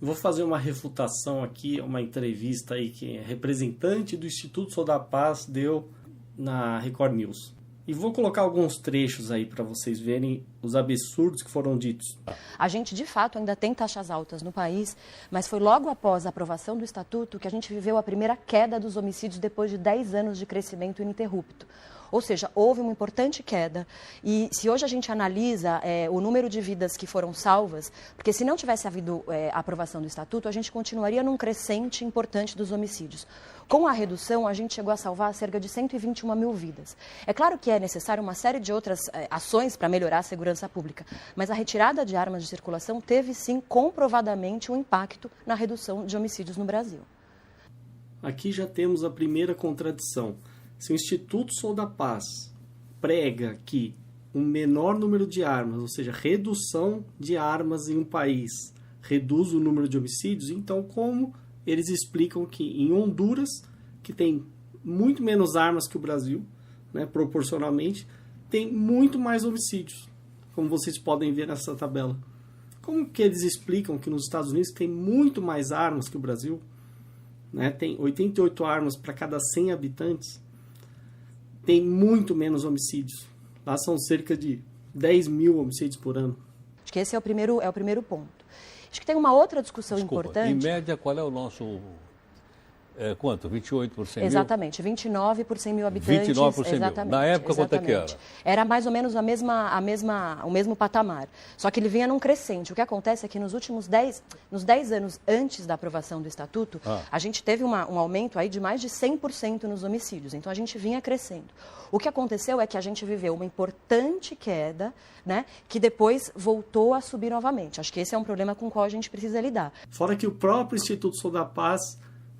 Eu vou fazer uma refutação aqui, uma entrevista aí que é representante do Instituto Sou da Paz deu na Record News. E vou colocar alguns trechos aí para vocês verem os absurdos que foram ditos. A gente, de fato, ainda tem taxas altas no país, mas foi logo após a aprovação do Estatuto que a gente viveu a primeira queda dos homicídios depois de 10 anos de crescimento ininterrupto. Ou seja, houve uma importante queda e se hoje a gente analisa o número de vidas que foram salvas, porque se não tivesse havido a aprovação do Estatuto, a gente continuaria num crescente importante dos homicídios. Com a redução, a gente chegou a salvar cerca de 121 mil vidas. É claro que é necessário uma série de outras ações para melhorar a segurança pública, mas a retirada de armas de circulação teve, sim, comprovadamente um impacto na redução de homicídios no Brasil. Aqui já temos a primeira contradição. Se o Instituto Sou da Paz prega que um menor número de armas, ou seja, redução de armas em um país, reduz o número de homicídios, então como eles explicam que em Honduras, que tem muito menos armas que o Brasil, né, proporcionalmente, tem muito mais homicídios, como vocês podem ver nessa tabela. Como que eles explicam que nos Estados Unidos tem muito mais armas que o Brasil? Né, tem 88 armas para cada 100 habitantes. Tem muito menos homicídios. Lá são cerca de 10 mil homicídios por ano. Acho que esse é o primeiro ponto. Acho que tem uma outra discussão importante. Em média, qual é o nosso... quanto? 28%? Exatamente, 29 por 100 mil habitantes. 29 por 100 mil. Exatamente, Na época, quanto é que era? Era mais ou menos o mesmo patamar. Só que ele vinha num crescente. O que acontece é que nos 10 anos antes da aprovação do Estatuto, a gente teve um aumento aí de mais de 100% nos homicídios. Então, a gente vinha crescendo. O que aconteceu é que a gente viveu uma importante queda, né, que depois voltou a subir novamente. Acho que esse é um problema com o qual a gente precisa lidar. Fora que o próprio Instituto Sou da Paz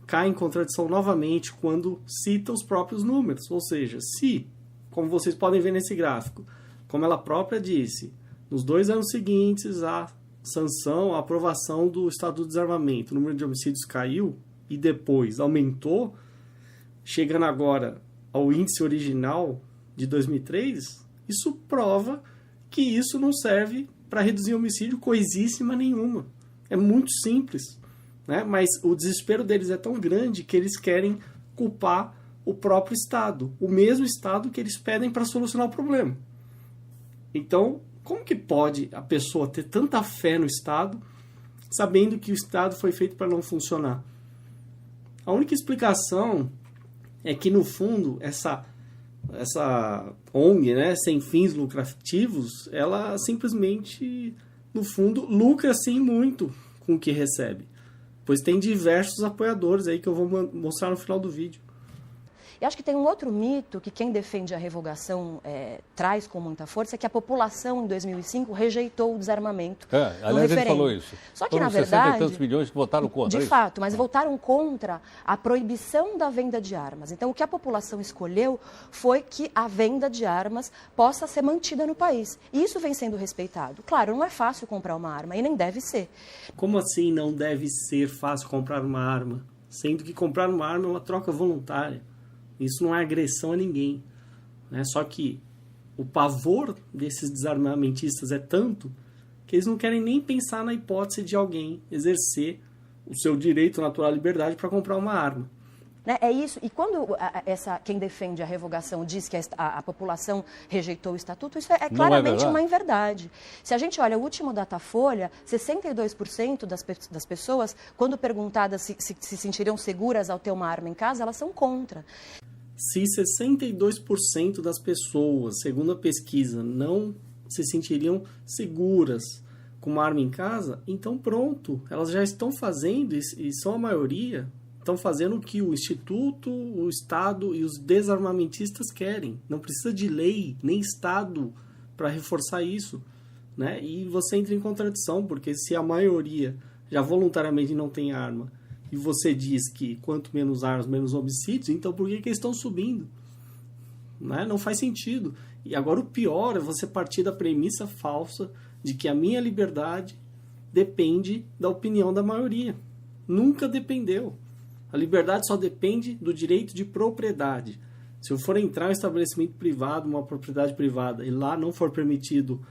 cai em contradição novamente quando cita os próprios números. Ou seja, se, como vocês podem ver nesse gráfico, como ela própria disse, nos 2 anos seguintes a sanção, a aprovação do Estatuto de Desarmamento, o número de homicídios caiu e depois aumentou, chegando agora ao índice original de 2003, isso prova que isso não serve para reduzir homicídio coisíssima nenhuma. É muito simples. Né? Mas o desespero deles é tão grande que eles querem culpar o próprio Estado, o mesmo Estado que eles pedem para solucionar o problema. Então, como que pode a pessoa ter tanta fé no Estado, sabendo que o Estado foi feito para não funcionar? A única explicação é que, no fundo, essa ONG, né, sem fins lucrativos, ela simplesmente, no fundo, lucra sim muito com o que recebe. Pois tem diversos apoiadores aí que eu vou mostrar no final do vídeo. E acho que tem um outro mito que quem defende a revogação traz com muita força, é que a população em 2005 rejeitou o desarmamento no aliás, referendo. ele falou isso. Só que, foram na verdade... 60 e tantos milhões que votaram contra. De fato, mas votaram contra a proibição da venda de armas. Então, o que a população escolheu foi que a venda de armas possa ser mantida no país. E isso vem sendo respeitado. Claro, não é fácil comprar uma arma e nem deve ser. Como assim não deve ser fácil comprar uma arma? Sendo que comprar uma arma é uma troca voluntária. Isso não é agressão a ninguém. Né? Só que o pavor desses desarmamentistas é tanto que eles não querem nem pensar na hipótese de alguém exercer o seu direito natural à liberdade para comprar uma arma. Né? É isso. E quando quem defende a revogação diz que a população rejeitou o Estatuto, isso é claramente uma inverdade. Se a gente olha o último Datafolha, 62% das pessoas, quando perguntadas se sentiriam seguras ao ter uma arma em casa, elas são contra. Se 62% das pessoas, segundo a pesquisa, não se sentiriam seguras com uma arma em casa, então pronto, elas já estão fazendo, e são a maioria, estão fazendo o que o Instituto, o Estado e os desarmamentistas querem. Não precisa de lei, nem Estado para reforçar isso. Né? E você entra em contradição, porque se a maioria já voluntariamente não tem arma, e você diz que quanto menos armas, menos homicídios, então por que eles estão subindo? Né? Não faz sentido. E agora o pior é você partir da premissa falsa de que a minha liberdade depende da opinião da maioria. Nunca dependeu. A liberdade só depende do direito de propriedade. Se eu for entrar em um estabelecimento privado, uma propriedade privada, e lá não for permitido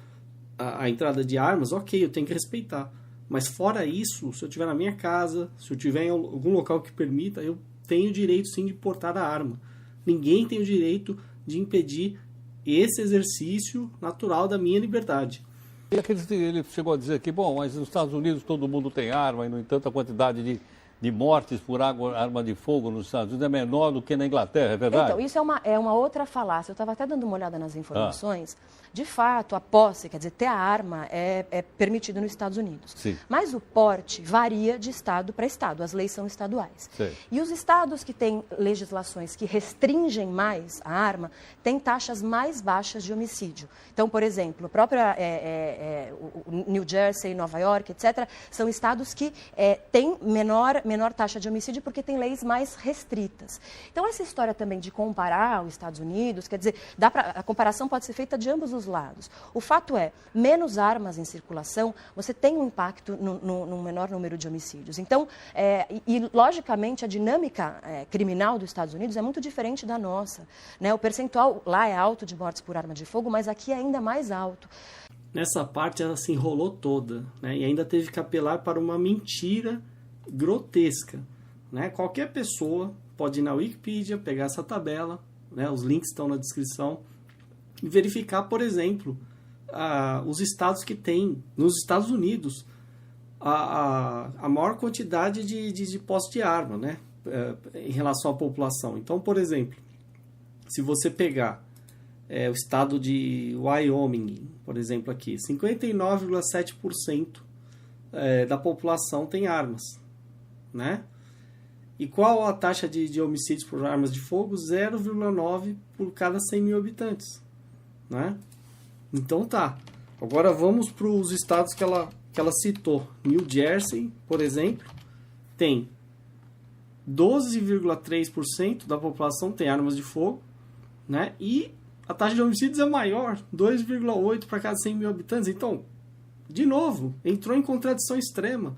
a entrada de armas, ok, eu tenho que respeitar. Mas fora isso, se eu estiver na minha casa, se eu estiver em algum local que permita, eu tenho direito sim de portar a arma. Ninguém tem o direito de impedir esse exercício natural da minha liberdade. Ele chegou a dizer que, bom, mas nos Estados Unidos todo mundo tem arma e, no entanto, a quantidade de mortes por arma de fogo nos Estados Unidos é menor do que na Inglaterra, é verdade? Então, isso é uma outra falácia. Eu estava até dando uma olhada nas informações. De fato, a posse, quer dizer, ter a arma é permitido nos Estados Unidos. Sim. Mas o porte varia de estado para estado. As leis são estaduais. Sim. E os estados que têm legislações que restringem mais a arma têm taxas mais baixas de homicídio. Então, por exemplo, a própria o New Jersey, Nova York, etc., são estados que têm menor taxa de homicídio porque têm leis mais restritas. Então, essa história também de comparar os Estados Unidos, quer dizer, a comparação pode ser feita de ambos os lados. O fato é, menos armas em circulação, você tem um impacto no menor número de homicídios. Então, logicamente, a dinâmica criminal dos Estados Unidos é muito diferente da nossa, né? O percentual lá é alto de mortes por arma de fogo, mas aqui é ainda mais alto. Nessa parte ela se enrolou toda, né? E ainda teve que apelar para uma mentira grotesca, né? Qualquer pessoa pode ir na Wikipedia, pegar essa tabela, né? Os links estão na descrição, e verificar, por exemplo, os estados que têm, nos Estados Unidos, a maior quantidade de posse de arma, né? Em relação à população. Então, por exemplo, se você pegar o estado de Wyoming, por exemplo, aqui, 59,7% da população tem armas, né? E qual a taxa de homicídios por armas de fogo? 0,9 por cada 100 mil habitantes, né? Então tá. Agora vamos para os estados que ela citou. New Jersey, por exemplo, tem 12,3% da população tem armas de fogo, né? E a taxa de homicídios é maior, 2,8 para cada 100 mil habitantes. Então, de novo, entrou em contradição extrema,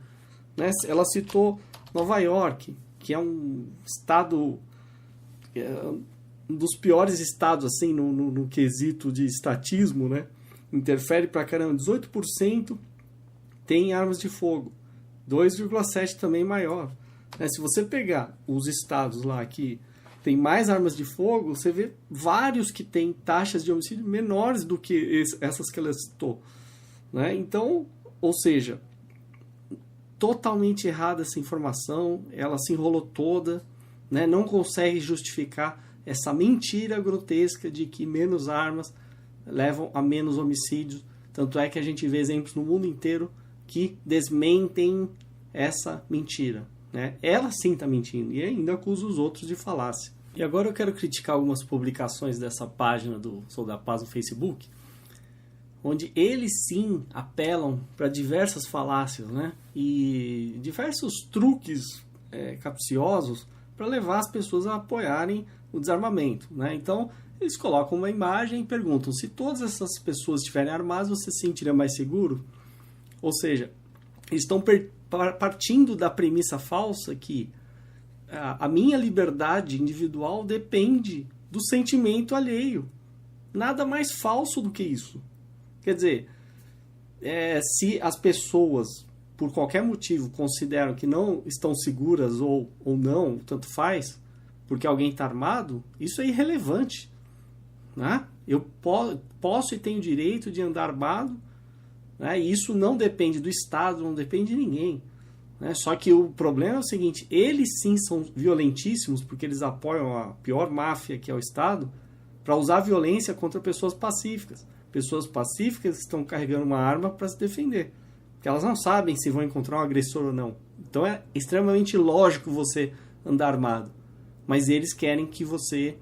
né? Ela citou Nova York, que é um estado, um dos piores estados assim, no quesito de estatismo, né? Interfere pra caramba, 18% tem armas de fogo, 2,7% também maior. Né? Se você pegar os estados lá que tem mais armas de fogo, você vê vários que têm taxas de homicídio menores do que essas que ela citou. Né? Então, ou seja, totalmente errada essa informação, ela se enrolou toda, né? Não consegue justificar essa mentira grotesca de que menos armas levam a menos homicídios. Tanto é que a gente vê exemplos no mundo inteiro que desmentem essa mentira. Né? Ela sim está mentindo e ainda acusa os outros de falácia. E agora eu quero criticar algumas publicações dessa página do Sou da Paz no Facebook, onde eles sim apelam para diversas falácias, né? E diversos truques capciosos para levar as pessoas a apoiarem o desarmamento. Né? Então, eles colocam uma imagem e perguntam: se todas essas pessoas estiverem armadas, você se sentiria mais seguro? Ou seja, eles estão partindo da premissa falsa que a minha liberdade individual depende do sentimento alheio. Nada mais falso do que isso. Quer dizer, se as pessoas, por qualquer motivo, consideram que não estão seguras ou não, tanto faz, porque alguém está armado, isso é irrelevante. Né? Eu posso e tenho direito de andar armado, né? E isso não depende do Estado, não depende de ninguém. Né? Só que o problema é o seguinte: eles sim são violentíssimos, porque eles apoiam a pior máfia, que é o Estado, para usar violência contra pessoas pacíficas. Pessoas pacíficas que estão carregando uma arma para se defender, porque elas não sabem se vão encontrar um agressor ou não. Então é extremamente lógico você andar armado, mas eles querem que você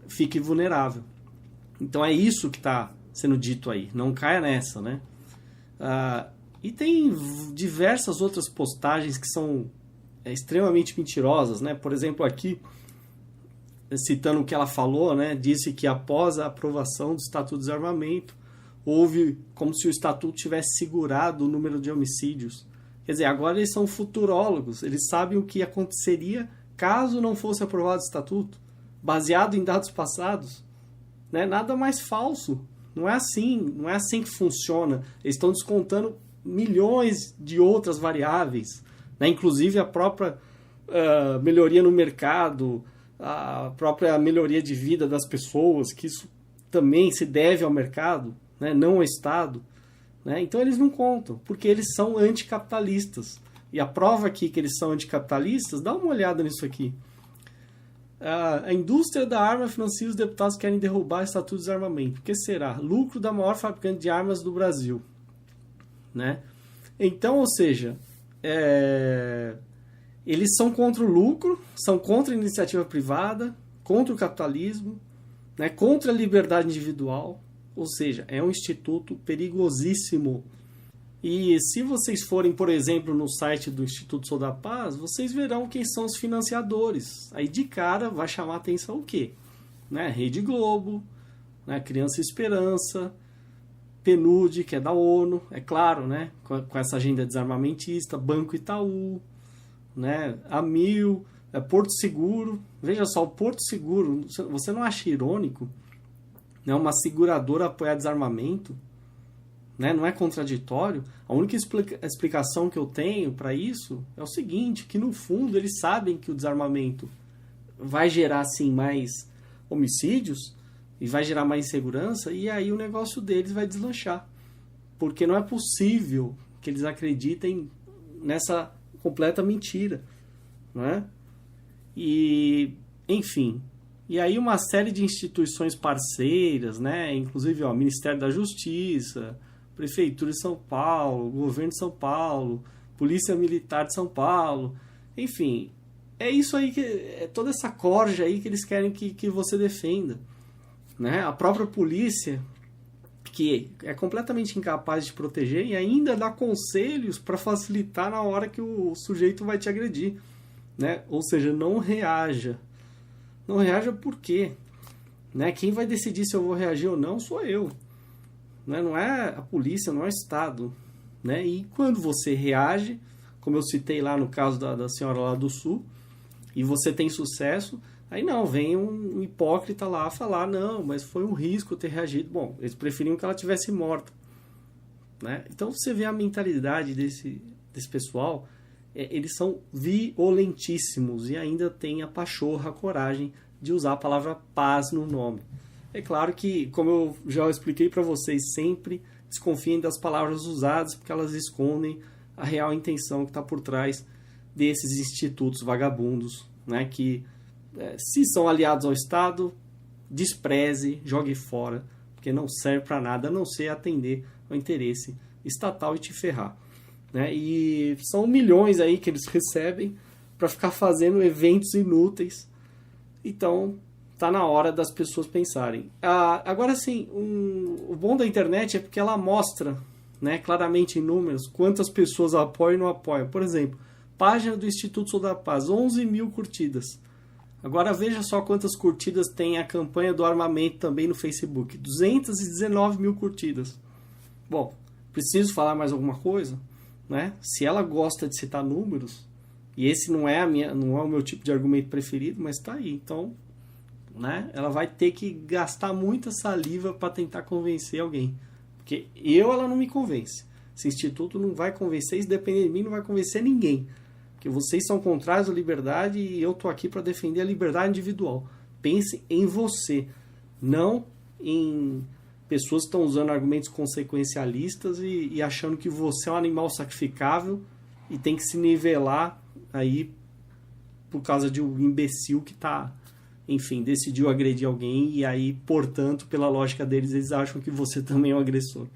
fique vulnerável. Então é isso que está sendo dito aí. Não caia nessa, né? E tem diversas outras postagens que são extremamente mentirosas, né? Por exemplo, aqui, citando o que ela falou, né? Disse que após a aprovação do Estatuto de Desarmamento, houve como se o Estatuto tivesse segurado o número de homicídios. Quer dizer, agora eles são futurólogos, eles sabem o que aconteceria caso não fosse aprovado o Estatuto, baseado em dados passados. Né? Nada mais falso. Não é assim que funciona. Eles estão descontando milhões de outras variáveis, né? Inclusive a própria melhoria no mercado, a própria melhoria de vida das pessoas, que isso também se deve ao mercado, né? Não ao Estado. Né? Então eles não contam, porque eles são anticapitalistas. E a prova aqui que eles são anticapitalistas, dá uma olhada nisso aqui. A indústria da arma financia os deputados que querem derrubar o Estatuto de Desarmamento. O que será? Lucro da maior fabricante de armas do Brasil. Né? Então, ou seja, eles são contra o lucro, são contra a iniciativa privada, contra o capitalismo, né? Contra a liberdade individual. Ou seja, é um instituto perigosíssimo. E se vocês forem, por exemplo, no site do Instituto Sou da Paz, vocês verão quem são os financiadores. Aí de cara vai chamar a atenção o quê? Né? Rede Globo, né? Criança Esperança, PNUD, que é da ONU, é claro, né? Com essa agenda desarmamentista, Banco Itaú, né? Amil, Porto Seguro. Veja só, o Porto Seguro, você não acha irônico? Né? Uma seguradora apoiar desarmamento? Né? Não é contraditório? A única explicação que eu tenho para isso é o seguinte, que no fundo eles sabem que o desarmamento vai gerar sim mais homicídios e vai gerar mais insegurança, e aí o negócio deles vai deslanchar. Porque não é possível que eles acreditem nessa completa mentira. Não é? E, enfim... E aí uma série de instituições parceiras, né? Inclusive o Ministério da Justiça, Prefeitura de São Paulo, Governo de São Paulo, Polícia Militar de São Paulo, enfim, é isso aí, é toda essa corja aí que eles querem que você defenda. Né? A própria polícia, que é completamente incapaz de proteger e ainda dá conselhos para facilitar na hora que o sujeito vai te agredir. Né? Ou seja, não reaja. Não reaja por quê? Né? Quem vai decidir se eu vou reagir ou não sou eu. Né? Não é a polícia, não é o Estado. Né? E quando você reage, como eu citei lá no caso da senhora lá do Sul, e você tem sucesso, aí não, vem um hipócrita lá falar, não, mas foi um risco eu ter reagido. Bom, eles preferiam que ela tivesse morta. Né? Então você vê a mentalidade desse pessoal, eles são violentíssimos e ainda tem a pachorra, a coragem de usar a palavra paz no nome. É claro que, como eu já expliquei para vocês, sempre desconfiem das palavras usadas, porque elas escondem a real intenção que está por trás desses institutos vagabundos, né, que, se são aliados ao Estado, despreze, jogue fora, porque não serve para nada, a não ser atender ao interesse estatal e te ferrar. Né? E são milhões aí que eles recebem para ficar fazendo eventos inúteis. Então, tá na hora das pessoas pensarem. Agora sim, o bom da internet é porque ela mostra, né, claramente em números quantas pessoas apoiam e não apoiam. Por exemplo, página do Instituto Sou da Paz, 11 mil curtidas. Agora veja só quantas curtidas tem a campanha do armamento também no Facebook. 219 mil curtidas. Bom, preciso falar mais alguma coisa? Né? Se ela gosta de citar números, e esse não é o meu tipo de argumento preferido, mas está aí. Então, né, ela vai ter que gastar muita saliva para tentar convencer alguém. Porque ela não me convence. Esse instituto não vai convencer, se depender de mim, não vai convencer ninguém. Porque vocês são contrários à liberdade e eu estou aqui para defender a liberdade individual. Pense em você, não em pessoas que estão usando argumentos consequencialistas e achando que você é um animal sacrificável e tem que se nivelar aí por causa de um imbecil que decidiu agredir alguém e aí, portanto, pela lógica deles, eles acham que você também é um agressor.